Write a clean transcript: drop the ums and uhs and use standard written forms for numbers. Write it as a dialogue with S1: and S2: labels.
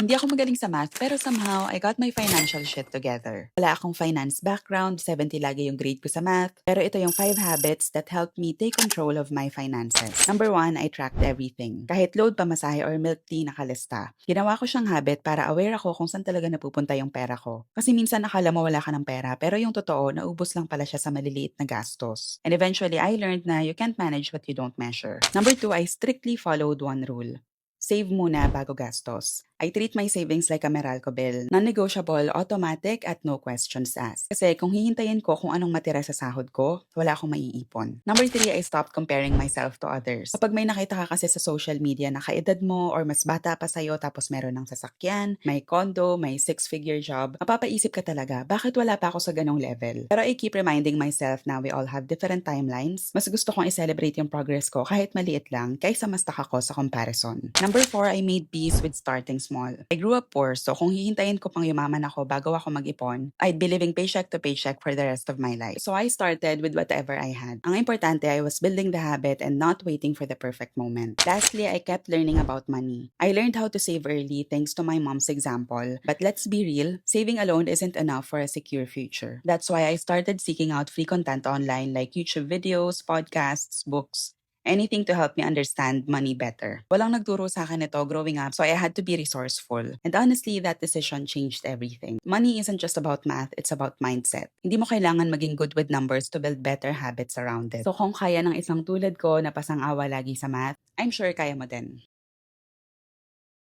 S1: Hindi ako magaling sa math, pero somehow, I got my financial shit together. Wala akong finance background, 70 lagi yung grade ko sa math, pero ito yung 5 habits that helped me take control of my finances. Number 1, I tracked everything. Kahit load, pamasahe, or milk tea, nakalista. Ginawa ko siyang habit para aware ako kung saan talaga napupunta yung pera ko. Kasi minsan nakala mo wala ka ng pera, pero yung totoo, naubos lang pala siya sa maliliit na gastos. And eventually, I learned na you can't manage what you don't measure. Number 2, I strictly followed one rule. Save muna bago gastos. I treat my savings like a Meralco bill. Non-negotiable, automatic, at no questions asked. Kasi kung hihintayin ko kung anong matira sa sahod ko, wala akong maiipon. Number 3, I stopped comparing myself to others. Kapag may nakita ka kasi sa social media na kaedad mo or mas bata pa sa'yo tapos meron ng sasakyan, may condo, may six-figure job, mapapaisip ka talaga, bakit wala pa ako sa ganong level? Pero I keep reminding myself na we all have different timelines. Mas gusto kong i-celebrate yung progress ko kahit maliit lang kaysa mas ako sa comparison. Number 4, I made peace with starting small. I grew up poor, so kung hihintayin ko pang yumaman ako bago ako mag-ipon, I'd be living paycheck to paycheck for the rest of my life. So I started with whatever I had. Ang importante, I was building the habit and not waiting for the perfect moment. Lastly, I kept learning about money. I learned how to save early thanks to my mom's example. But let's be real, saving alone isn't enough for a secure future. That's why I started seeking out free content online like YouTube videos, podcasts, books, anything to help me understand money better. Walang nagturo sa akin ito growing up, so I had to be resourceful. And honestly, that decision changed everything. Money isn't just about math, it's about mindset. Hindi mo kailangan maging good with numbers to build better habits around it. So kung kaya ng isang tulad ko na pasang-awa lagi sa math, I'm sure kaya mo din.